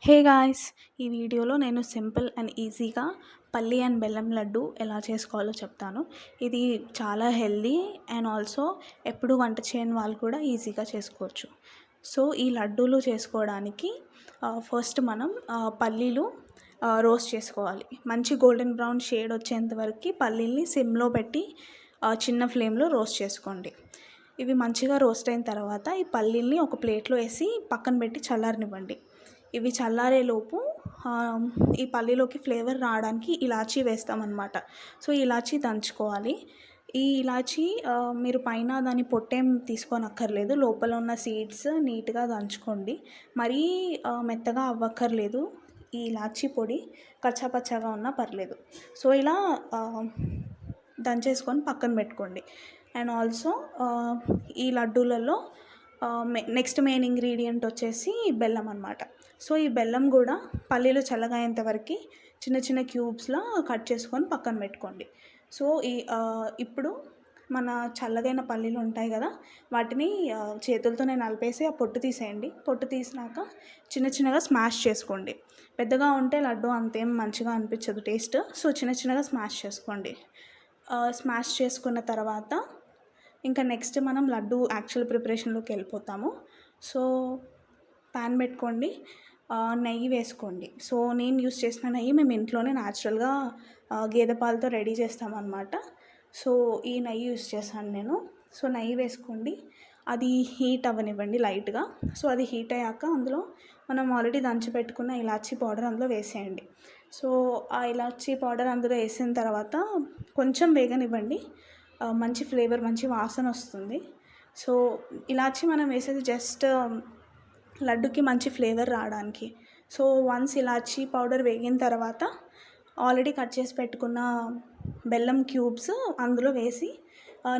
Hey guys, ఈ వీడియోలో నేను సింపుల్ అండ్ ఈజీగా పల్లి అండ్ బెల్లం లడ్డు ఎలా చేసుకోవాలో చెప్తాను. ఇది చాలా హెల్దీ అండ్ ఆల్సో ఎప్పుడు వంట చేయని వాళ్ళు కూడా ఈజీగా చేసుకోవచ్చు. సో ఈ లడ్డూలు చేసుకోవడానికి ఫస్ట్ మనం పల్లీలు రోస్ట్ చేసుకోవాలి. మంచి గోల్డెన్ బ్రౌన్ షేడ్ వచ్చేంత వరకు పల్లీల్ని సిమ్లో పెట్టి చిన్న ఫ్లేమ్లో రోస్ట్ చేసుకోండి. ఇవి మంచిగా రోస్ట్ అయిన తర్వాత ఈ పల్లీల్ని ఒక ప్లేట్లో వేసి పక్కన పెట్టి చల్లారనివ్వండి. ఇవి చల్లారేలోపు ఈ పల్లీలోకి ఫ్లేవర్ రావడానికి ఇలాచీ వేస్తామన్నమాట. సో ఇలాచీ దంచుకోవాలి. ఈ ఇలాచీ మీరు పైన దాని పొట్టేం తీసుకోనక్కర్లేదు, లోపల ఉన్న సీడ్స్ నీట్గా దంచుకోండి. మరీ మెత్తగా అవ్వక్కర్లేదు. ఈ ఇలాచీ పొడి కచ్చాపచ్చాగా ఉన్నా పర్లేదు. సో ఇలా దంచేసుకొని పక్కన పెట్టుకోండి. అండ్ ఆల్సో ఈ లడ్డూలలో నెక్స్ట్ మెయిన్ ఇంగ్రీడియంట్ వచ్చేసి బెల్లం అనమాట. సో ఈ బెల్లం కూడా పల్లీలు చల్లగా అయ్యేంతవరకు చిన్న చిన్న క్యూబ్స్లో కట్ చేసుకొని పక్కన పెట్టుకోండి. సో ఇప్పుడు మన చల్లగైన పల్లీలు ఉంటాయి కదా, వాటిని చేతులతోనే నలిపేసి ఆ పొట్టు తీసేయండి. పొట్టు తీసినాక చిన్న చిన్నగా స్మాష్ చేసుకోండి. పెద్దగా ఉంటే లడ్డు అంతేం మంచిగా అనిపించదు టేస్ట్. సో చిన్న చిన్నగా స్మాష్ చేసుకోండి. స్మాష్ చేసుకున్న తర్వాత ఇంకా నెక్స్ట్ మనం లడ్డు యాక్చువల్ ప్రిపరేషన్లోకి వెళ్ళిపోతాము. సో ప్యాన్ పెట్టుకోండి, నెయ్యి వేసుకోండి. సో నేను యూస్ చేసిన నెయ్యి మేము ఇంట్లోనే న్యాచురల్గా గేదె పాలతో రెడీ చేస్తామన్నమాట. సో ఈ నెయ్యి యూస్ చేశాను నేను. సో నెయ్యి వేసుకోండి, అది హీట్ అవ్వనివ్వండి లైట్గా. సో అది హీట్ అయ్యాక అందులో మనం ఆల్రెడీ దంచి పెట్టుకున్న ఇలాచీ పౌడర్ అందులో వేసేయండి. సో ఆ ఇలాచీ పౌడర్ అందులో వేసిన తర్వాత కొంచెం వేగనివ్వండి. మంచి ఫ్లేవర్, మంచి వాసన వస్తుంది. సో ఇలాచీ మనం వేసేది జస్ట్ లడ్డుకి మంచి ఫ్లేవర్ రావడానికి. సో వన్స్ ఇలాచీ పౌడర్ వేగిన తర్వాత ఆల్రెడీ కట్ చేసి పెట్టుకున్న బెల్లం క్యూబ్స్ అందులో వేసి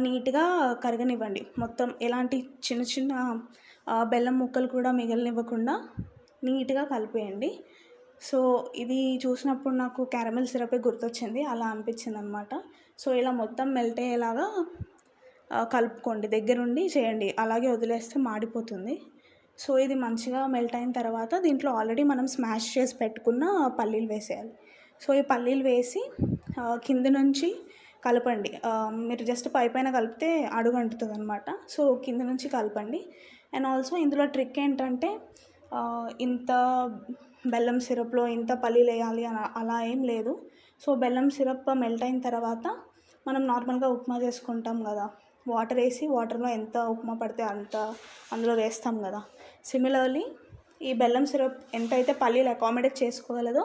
నీట్గా కరగనివ్వండి. మొత్తం ఎలాంటి చిన్న చిన్న బెల్లం ముక్కలు కూడా మిగలనివ్వకుండా నీట్గా కలిపేయండి. సో ఇది చూసినప్పుడు నాకు క్యారమెల్ సిరపే గుర్తొచ్చింది, అలా అనిపించింది అనమాట. సో ఇలా మొత్తం మెల్ట్ అయ్యేలాగా కలుపుకోండి, దగ్గరుండి చేయండి, అలాగే వదిలేస్తే మాడిపోతుంది. సో ఇది మంచిగా మెల్ట్ అయిన తర్వాత దీంట్లో ఆల్రెడీ మనం స్మాష్ చేసి పెట్టుకున్న పల్లీలు వేసేయాలి. సో ఈ పల్లీలు వేసి కింద నుంచి కలపండి. మీరు జస్ట్ పైన కలిపితే అడుగు అంటుతుంది అనమాట. సో కింద నుంచి కలపండి. అండ్ ఆల్సో ఇందులో ట్రిక్ ఏంటంటే ఇంత బెల్లం సిరప్లో ఇంత పల్లీలు వేయాలి అని అలా ఏం లేదు. సో బెల్లం సిరప్ మెల్ట్ అయిన తర్వాత మనం నార్మల్గా ఉప్మా చేసుకుంటాం కదా, వాటర్ వేసి వాటర్లో ఎంత ఉప్మా పడితే అంత అందులో వేస్తాం కదా, సిమిలర్లీ ఈ బెల్లం సిరప్ ఎంతైతే పల్లీలు అకామిడేట్ చేసుకోగలదో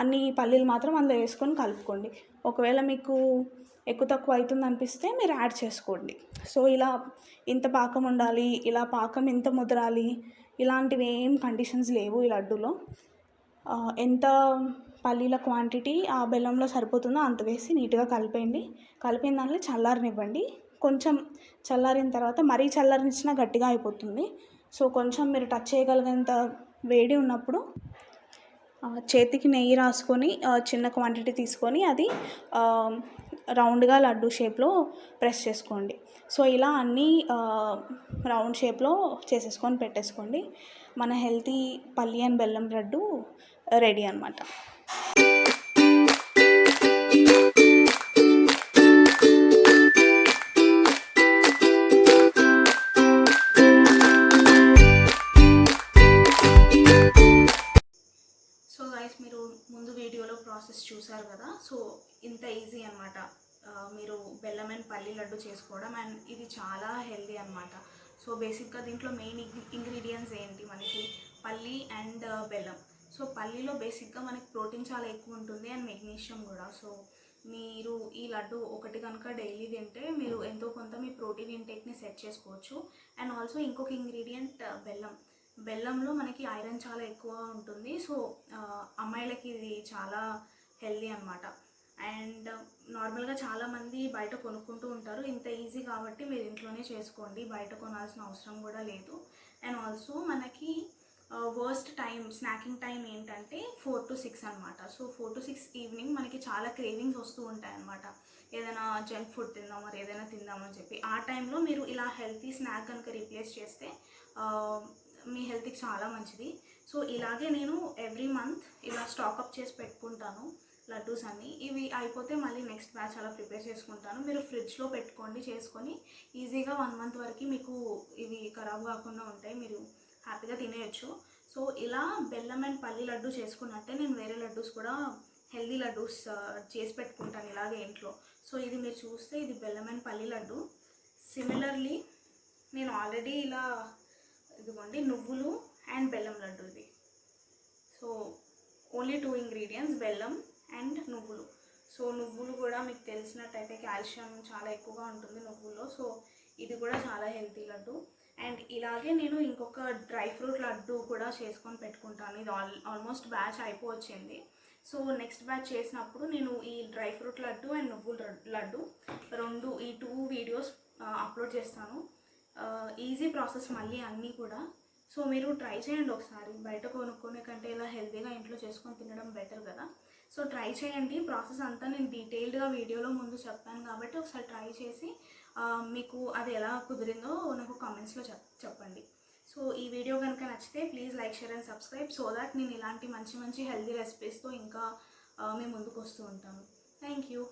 అన్ని పల్లీలు మాత్రం అందులో వేసుకొని కలుపుకోండి. ఒకవేళ మీకు ఎక్కువ తక్కువ అవుతుంది అనిపిస్తే మీరు యాడ్ చేసుకోండి. సో ఇలా ఇంత పాకం ఉండాలి, ఇలా పాకం ఇంత ముదరాలి, ఇలాంటివి ఏం కండిషన్స్ లేవు ఈ లడ్డూలో. ఎంత పల్లీల క్వాంటిటీ ఆ బెల్లంలో సరిపోతుందో అంత వేసి నీట్గా కలిపేయండి. కలిపిన దాన్ని చల్లారనివ్వండి. కొంచెం చల్లారిన తర్వాత మరీ చల్లారనిచ్చినా గట్టిగా అయిపోతుంది. సో కొంచెం మీరు టచ్ చేయగలిగేంత వేడి ఉన్నప్పుడు చేతికి నెయ్యి రాసుకొని చిన్న క్వాంటిటీ తీసుకొని అది రౌండ్గా లడ్డు షేప్లో ప్రెస్ చేసుకోండి. సో ఇలా అన్నీ రౌండ్ షేప్లో చేసేసుకొని పెట్టేసుకోండి. మన హెల్తీ పల్లి అండ్ బెల్లం లడ్డు రెడీ అనమాట. సో గైస్, మీరు ముందు వీడియోలో ప్రాసెస్ చూసారు కదా. సో ఇంత ఈజీ అనమాట మీరు బెల్లం అండ్ పల్లి లడ్డు చేసుకోవడం. అండ్ ఇది చాలా హెల్దీ అనమాట. సో బేసిక్గా దీంట్లో మెయిన్ ఇంగ్రీడియంట్స్ ఏంటి, మనకి పల్లి అండ్ బెల్లం. సో పల్లీలో బేసిక్గా మనకి ప్రోటీన్ చాలా ఎక్కువ ఉంటుంది అండ్ మెగ్నీషియం కూడా. సో మీరు ఈ లడ్డు ఒకటి కనుక డైలీ తింటే మీరు ఎంతో కొంత మీ ప్రోటీన్ ఇంటేక్ని సెట్ చేసుకోవచ్చు. అండ్ ఆల్సో ఇంకొక ఇంగ్రీడియంట్ బెల్లంలో మనకి ఐరన్ చాలా ఎక్కువ ఉంటుంది. సో అమ్మాయిలకి ఇది చాలా హెల్దీ అనమాట. అండ్ నార్మల్గా చాలామంది బయట కొనుక్కుంటూ ఉంటారు. ఇంత ఈజీ కాబట్టి మీరు ఇంట్లోనే చేసుకోండి, బయట కొనాల్సిన అవసరం కూడా లేదు. అండ్ ఆల్సో మనకి వర్స్ట్ టైం, స్నాకింగ్ టైం ఏంటంటే 4 to 6 అనమాట. సో 4 to 6 ఈవినింగ్ మనకి చాలా క్రేవింగ్స్ వస్తూ ఉంటాయి అనమాట. ఏదైనా జంక్ ఫుడ్ తిందాం, మరి ఏదైనా తిందామని చెప్పి ఆ టైంలో మీరు ఇలా హెల్తీ స్నాక్ కనుక రీప్లేస్ చేస్తే మీ హెల్త్కి చాలా మంచిది. సో ఇలాగే నేను ఎవ్రీ మంత్ ఇలా స్టాకప్ చేసి పెట్టుకుంటాను లడ్డూస్ అన్నీ. ఇవి అయిపోతే మళ్ళీ నెక్స్ట్ బ్యాచ్ అలా ప్రిపేర్ చేసుకుంటాను. మీరు ఫ్రిడ్జ్లో పెట్టుకోండి, చేసుకొని ఈజీగా 1 మంత్ వరకు మీకు ఇవి ఖరాబ్ కాకుండా ఉంటాయి, మీరు హ్యాపీగా తినేయచ్చు. సో ఇలా బెల్లం అండ్ పల్లి లడ్డు చేసుకున్నట్టే నేను వేరే లడ్డూస్ కూడా హెల్దీ లడ్డూస్ చేసి పెట్టుకుంటాను ఇలాగే ఇంట్లో. సో ఇది మీరు చూస్తే ఇది బెల్లం అండ్ పల్లి లడ్డు. సిమిలర్లీ నేను ఆల్రెడీ ఇలా ఇదిగోండి నువ్వులు అండ్ బెల్లం లడ్డు ఇది. సో ఓన్లీ 2 ఇంగ్రీడియంట్స్, బెల్లం అండ్ నువ్వులు. సో నువ్వులు కూడా మీకు తెలిసినట్టయితే కాల్షియం చాలా ఎక్కువగా ఉంటుంది నువ్వుల్లో. సో ఇది కూడా చాలా హెల్తీ లడ్డు. అండ్ ఇలాగే నేను ఇంకొక డ్రై ఫ్రూట్ లడ్డు కూడా చేసుకొని పెట్టుకుంటాను. ఇది ఆల్మోస్ట్ బ్యాచ్ అయిపోవచ్చింది. సో నెక్స్ట్ బ్యాచ్ చేసినప్పుడు నేను ఈ డ్రై ఫ్రూట్ లడ్డు అండ్ నువ్వుల లడ్డు ఈ 2 వీడియోస్ అప్లోడ్ చేస్తాను. ఈజీ ప్రాసెస్ మళ్ళీ అన్నీ కూడా. సో మీరు ట్రై చేయండి ఒకసారి. బయట కొనుక్కునే కంటే ఇలా హెల్తీగా ఇంట్లో చేసుకొని తినడం బెటర్ కదా. సో ట్రై చేయండి. ప్రాసెస్ అంతా నేను డీటెయిల్డ్గా వీడియోలో ముందు చెప్పాను కాబట్టి ఒకసారి ట్రై చేసి మీకు అది ఎలా కుదిరిందో నాకు కామెంట్స్లో చెప్పండి. సో ఈ వీడియో కనుక నచ్చితే please like, share and subscribe, so that నేను ఇలాంటి మంచి మంచి హెల్తీ రెసిపీస్తో ఇంకా మీ ముందుకు వస్తూ ఉంటాను. Thank you.